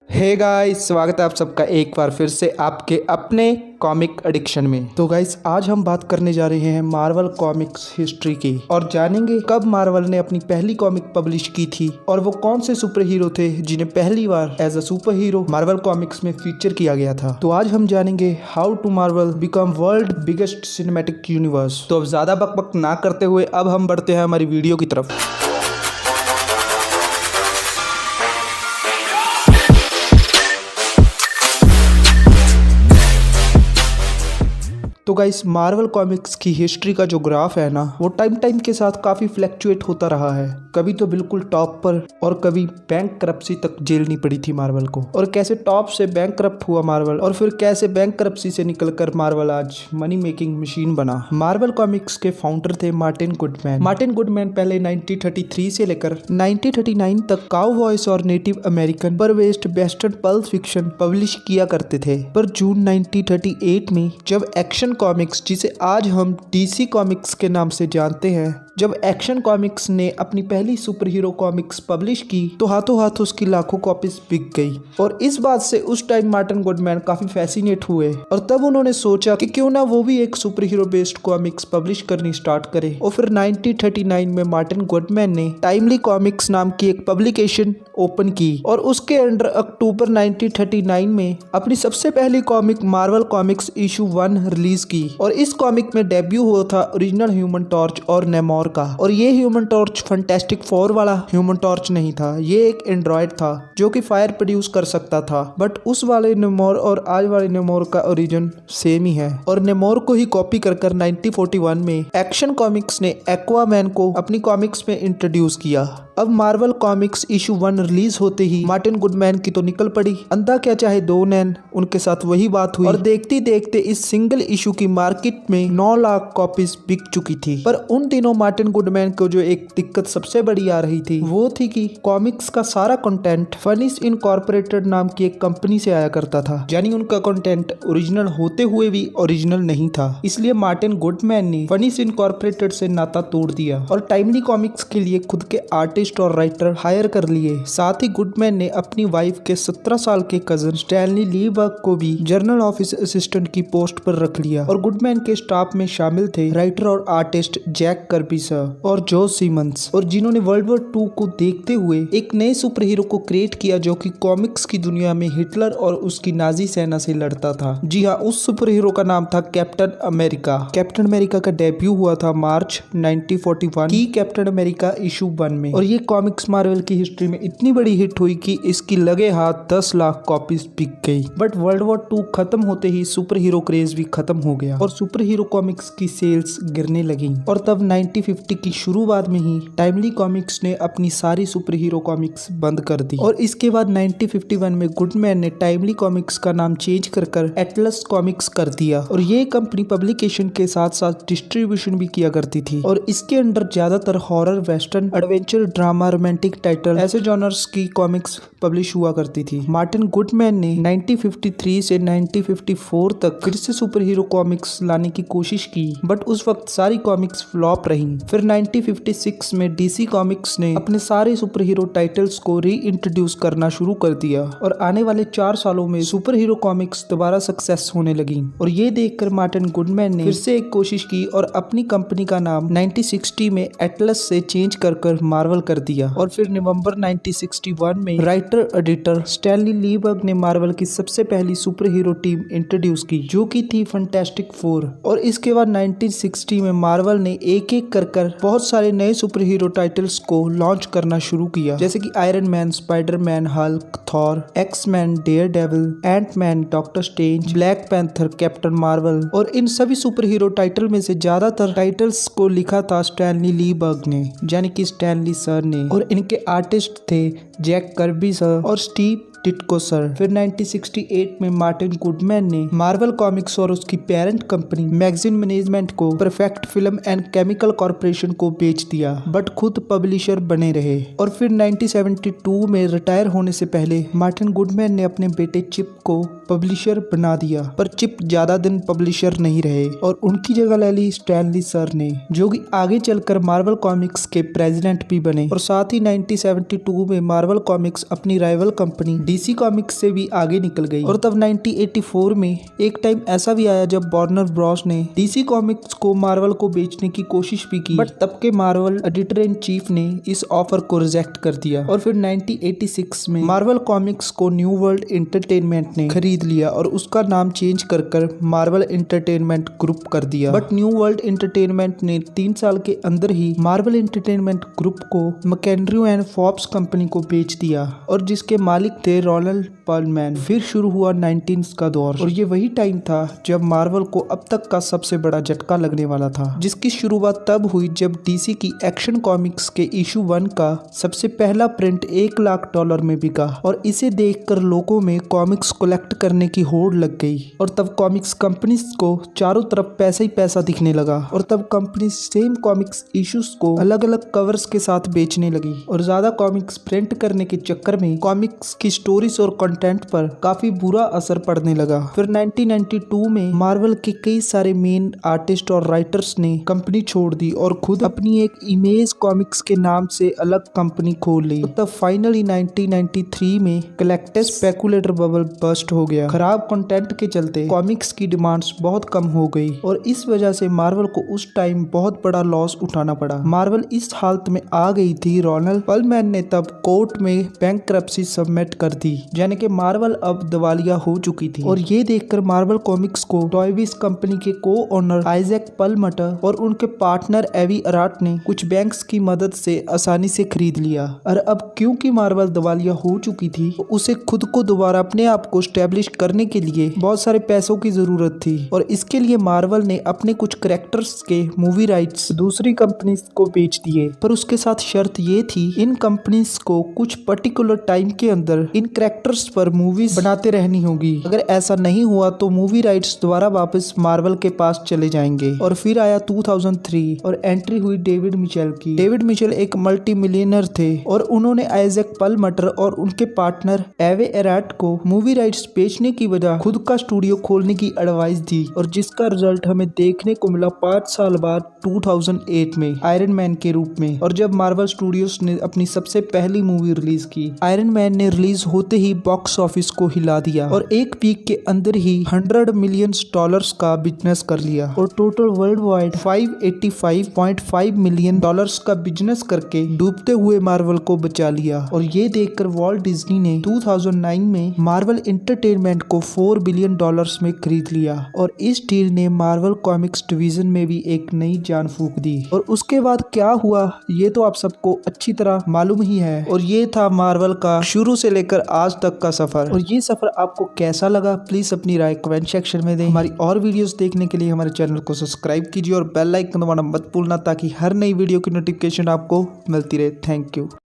Hey guys, स्वागत है आप सबका एक बार फिर से आपके अपने कॉमिक एडिक्शन में। तो गाइस, आज हम बात करने जा रहे हैं मार्वल कॉमिक्स हिस्ट्री की और जानेंगे कब मार्वल ने अपनी पहली कॉमिक पब्लिश की थी और वो कौन से सुपर हीरो थे जिन्हें पहली बार as a super hero Marvel comics में फीचर किया गया था। तो आज हम जानेंगे how to Marvel become world biggest cinematic universe. तो अब ज्यादा बकबक ना करते हुए अब हम बढ़ते हैं हमारी वीडियो की तरफ। तो गाइस, मार्वल कॉमिक्स की हिस्ट्री का जो ग्राफ है ना, वो टाइम के साथ काफी फ्लैक्चुएट होता रहा है। कभी तो बिल्कुल टॉप पर और कभी बैंक करप्सी तक झेलनी पड़ी थी मार्वल को। और कैसे टॉप से बैंक करप्ट हुआ मार्वल और फिर कैसे बैंक करप्सी से निकलकर मार्वल आज मनी मेकिंग मशीन बना। मार्वल कॉमिक्स के फाउंडर थे मार्टिन गुडमैन। मार्टिन गुडमैन पहले 1933 से लेकर 1939 तक काउ वॉइस और नेटिव अमेरिकन पर based western pulp fiction publish किया करते थे। पर जून 1938 में जब एक्शन कॉमिक्स, जिसे आज हम डीसी कॉमिक्स के नाम से जानते हैं, जब एक्शन कॉमिक्स ने अपनी पहली सुपर हीरो कॉमिक्स पब्लिश की तो हाथों हाथ उसकी लाखों कॉपीज बिक गई। और इस बात से उस टाइम मार्टिन गुडमैन काफी फैसिनेट हुए और तब उन्होंने सोचा कि क्यों ना वो भी एक super hero based comics publish करनी स्टार्ट करे। और फिर 1939 में मार्टिन गुडमैन ने टाइमली कॉमिक्स नाम की एक पब्लिकेशन ओपन की और उसके अंडर अक्टूबर 1939 में अपनी सबसे पहली comic Marvel comics issue 1 release की। और इस कॉमिक में डेब्यू हुआ था ओरिजिनल ह्यूमन टॉर्च और नेमोर का। और ये ह्यूमन टॉर्च फैंटास्टिक फोर वाला ह्यूमन टॉर्च नहीं था, ये एक एंड्रॉइड था जो कि फायर प्रोड्यूस कर सकता था। बट उस वाले नेमोर और आज वाले नेमोर का ओरिजिन सेम ही है। और नेमोर को ही कॉपी कर 1941 में एक्शन कॉमिक्स ने एक्वामैन को अपनी कॉमिक्स में इंट्रोड्यूस किया। अब मार्वल कॉमिक्स इशू 1 रिलीज होते ही मार्टिन गुडमैन की तो निकल पड़ी अंधा क्या चाहे दो नैन, उनके साथ वही बात हुई और देखते देखते इस सिंगल इशू की मार्केट में 9 लाख कॉपीज बिक चुकी थी। पर उन दिनों मार्टिन गुडमैन को जो एक दिक्कत सबसे बड़ी आ रही थी वो थी कि कॉमिक्स का सारा कंटेंट फनिस इनकॉर्पोरेटेड नाम की एक कंपनी से आया करता था, यानी उनका कंटेंट ओरिजिनल होते हुए भी ओरिजिनल नहीं था। इसलिए मार्टिन गुडमैन ने फनिस इनकॉर्पोरेटेड से नाता तोड़ दिया और टाइमली कॉमिक्स के लिए खुद के आर्टिस्ट और राइटर हायर कर लिए। साथ ही गुडमैन ने अपनी वाइफ के 17 साल के कजन स्टैनली लीबर्ग को भी जर्नल ऑफिस असिस्टेंट की पोस्ट पर रख लिया। और गुडमैन के स्टाफ में शामिल थे राइटर और आर्टिस्ट जैक कर्बी और जो सीमंस, और जिन्होंने वर्ल्ड वॉर 2 को देखते हुए एक नए सुपर हीरो को क्रिएट किया जो कि कॉमिक्स की दुनिया में हिटलर और उसकी नाजी सेना से लड़ता था। जी हाँ, उस सुपर हीरो का नाम था कैप्टन अमेरिका। कैप्टन अमेरिका का डेब्यू हुआ था मार्च 1941 की कैप्टन अमेरिका इशू 1 में। और ये कॉमिक्स मार्वल की हिस्ट्री में इतनी बड़ी हिट हुई कि इसकी लगे हाथ 10 लाख कॉपीज बिक गई। बट वर्ल्ड वॉर 2 खत्म होते ही सुपर हीरो क्रेज भी खत्म हो गया और सुपर हीरो कॉमिक्स की सेल्स गिरने लगी। और तब 1950 की शुरुआत में ही टाइमली कॉमिक्स ने अपनी सारी सुपर हीरो कॉमिक्स बंद कर दी। और इसके बाद 1951 में गुडमैन ने टाइमली कॉमिक्स का नाम चेंज कर एटलस कॉमिक्स कर दिया। और ये कंपनी पब्लिकेशन के साथ साथ डिस्ट्रीब्यूशन भी किया करती थी और इसके अंडर ज्यादातर horror, western, adventure, drama, romantic title ऐसे जॉनर्स की कॉमिक्स पब्लिश हुआ करती थी। मार्टिन गुडमैन ने 1953 से 1954 तक फिर से सुपर हीरो कॉमिक्स लाने की कोशिश की, बट उस वक्त सारी कॉमिक्स फ्लॉप रही। फिर 1956 में डीसी कॉमिक्स ने अपने सारे सुपर हीरो टाइटल्स को री इंट्रोड्यूस करना शुरू कर दिया और आने वाले 4 सालों में सुपर हीरो कॉमिक्स दोबारा सक्सेस होने लगी। और ये देखकर मार्टिन गुडमैन ने फिर से एक कोशिश की और अपनी कंपनी का नाम 1960 में एटलस से चेंज कर मार्वल कर दिया। और फिर नवंबर 1961 में राइटर एडिटर स्टैनली लीबर्ग ने मार्वल की सबसे पहली सुपर हीरो टीम इंट्रोड्यूस की जो कि थी फैंटास्टिक फोर। और इसके बाद 1960 में मार्वल ने एक एक कर बहुत सारे नए सुपर हीरो टाइटल्स को लॉन्च करना शुरू किया, जैसे कि Iron Man, Spiderman, Hulk, Thor, X Men, Daredevil, Ant Man, Doctor Strange, Black Panther, Captain Marvel. और इन सभी सुपर हीरो टाइटल में से ज्यादातर टाइटल्स को लिखा था स्टैनली लीबर्ग ने, यानी कि स्टैनली सर ने। और इनके आर्टिस्ट थे जैक कर्बी सर और स्टीव डिट्को सर। फिर 1968 में मार्टिन गुडमैन ने मार्वल कॉमिक्स और उसकी पेरेंट कंपनी मैगजीन मैनेजमेंट को perfect film and chemical corporation को बेच दिया, बट खुद पब्लिशर बने रहे। और फिर 1972 में रिटायर होने से पहले मार्टिन गुडमैन ने अपने बेटे चिप को पब्लिशर बना दिया, पर चिप ज्यादा दिन पब्लिशर नहीं रहे और उनकी जगह ले ली स्टैनली सर ने, जो कि आगे चलकर मार्वल कॉमिक्स के प्रेसिडेंट भी बने। और साथ ही 1972 में मार्वल कॉमिक्स अपनी राइवल कंपनी डीसी कॉमिक्स से भी आगे निकल गई। और तब 1984 में एक टाइम ऐसा भी आया जब वार्नर ब्रॉस ने डीसी कॉमिक्स को मार्वल को बेचने की कोशिश भी की, बट तब के मार्वल एडिटर इन चीफ ने इस ऑफर को रिजेक्ट कर दिया। और फिर 1986 में मार्वल कॉमिक्स को न्यू वर्ल्ड एंटरटेनमेंट ने खरीद लिया और उसका नाम चेंज कर मार्वल एंटरटेनमेंट ग्रुप कर दिया। बट न्यू वर्ल्ड एंटरटेनमेंट ने 3 साल के अंदर ही मार्वल एंटरटेनमेंट ग्रुप को मैकेंड्रू एंड फोर्ब्स कंपनी को बेच दिया, और जिसके मालिक थे रोनाल्ड पर्लमैन। फिर शुरू हुआ 1990s का दौर, और ये वही टाइम था जब मार्वल को अब तक का सबसे बड़ा झटका लगने वाला था, जिसकी शुरुआत तब हुई जब डीसी की एक्शन कॉमिक्स के इशू 1 का सबसे पहला प्रिंट $1 लाख में बिका, और इसे देखकर लोगों में कॉमिक्स कलेक्ट करने की होड़ लग गई। और तब कॉमिक्स कंपनीज को चारों तरफ पैसा ही पैसा दिखने लगा, और तब कंपनी सेम कॉमिक्स इश्यूज को अलग अलग कवर्स के साथ बेचने लगी, और ज्यादा कॉमिक्स प्रिंट करने के चक्कर में कॉमिक्स की स्टोरीज और कंटेंट पर काफी बुरा असर पड़ने लगा। फिर 1992 में मार्वल के कई सारे मेन आर्टिस्ट और राइटर्स ने कंपनी छोड़ दी और खुद अपनी एक इमेज कॉमिक्स के नाम से अलग कंपनी खोल ली। तो तब फाइनली 1993 में कलेक्टर्स स्पेकुलेटर बबल बस्ट हो गया। खराब कंटेंट के चलते कॉमिक्स की डिमांड्स बहुत कम हो गई, और इस वजह से मार्वल को उस टाइम बहुत बड़ा लॉस उठाना पड़ा। मार्वल इस हालत में आ गई थी, रोनाल्ड पर्लमैन ने तब कोर्ट में बैंकरप्सी सबमिट कर दी, यानी कि मार्वल अब दिवालिया हो चुकी थी। और ये देखकर मार्वल कॉमिक्स को टॉयबिज कंपनी के को ओनर आइजैक पर्लमटर और उनके पार्टनर एवी अराट ने कुछ बैंक्स की मदद से आसानी से खरीद लिया। और अब क्योंकि मार्वल दिवालिया हो चुकी थी, तो उसे खुद को दोबारा अपने आप को स्टैब्लिश करने के लिए बहुत सारे पैसों की जरूरत थी, और इसके लिए मार्वल ने अपने कुछ कैरेक्टर्स के मूवी राइट्स दूसरी कंपनीज को बेच दिए। पर उसके साथ शर्त ये थी, इन कंपनीज को कुछ पर्टिकुलर टाइम के अंदर इन कैरेक्टर्स पर मूवीज बनाते रहनी होगी। अगर ऐसा नहीं हुआ तो मूवी राइट्स दोबारा वापस मार्वल के पास चले जाएंगे। और फिर आया 2003 और एंट्री हुई डेविड मिचेल की। डेविड मिचेल एक मल्टी मिलियनर थे, और उन्होंने आइजैक पर्लमटर और उनके पार्टनर एवे एराट को मूवी राइट्स बेचने की वजह खुद का स्टूडियो खोलने की एडवाइस दी, और जिसका रिजल्ट हमें देखने को मिला 5 साल बाद 2008 में आयरन मैन के रूप में। और जब मार्वल स्टूडियोज ने अपनी सबसे पहली मूवी रिलीज की, आयरन मैन ने रिलीज होते ही बॉक्स ऑफिस को हिला दिया, और एक वीक के अंदर ही $100 मिलियन का बिजनेस कर लिया, और टोटल वर्ल्ड वाइड $585.5 मिलियन का बिजनेस करके डूबते हुए मार्वल को बचा लिया। और ये देखकर वॉल्ट डिज्नी ने 2009 में मार्वल एंटरटेनमेंट को $4 बिलियन में खरीद लिया, और इस डील ने मार्वल कॉमिक्स डिवीजन में भी एक नई जान फूंक दी। और उसके बाद क्या हुआ ये तो आप सबको अच्छी तरह मालूम ही है। और ये था मार्वल का शुरू से लेकर आज तक का सफर। और ये सफर आपको कैसा लगा प्लीज अपनी राय कमेंट सेक्शन में दें। हमारी और वीडियोस देखने के लिए हमारे चैनल को सब्सक्राइब कीजिए और बेल आइकन दबाना मत भूलना, ताकि हर नई वीडियो की नोटिफिकेशन आपको मिलती रहे। Thank you.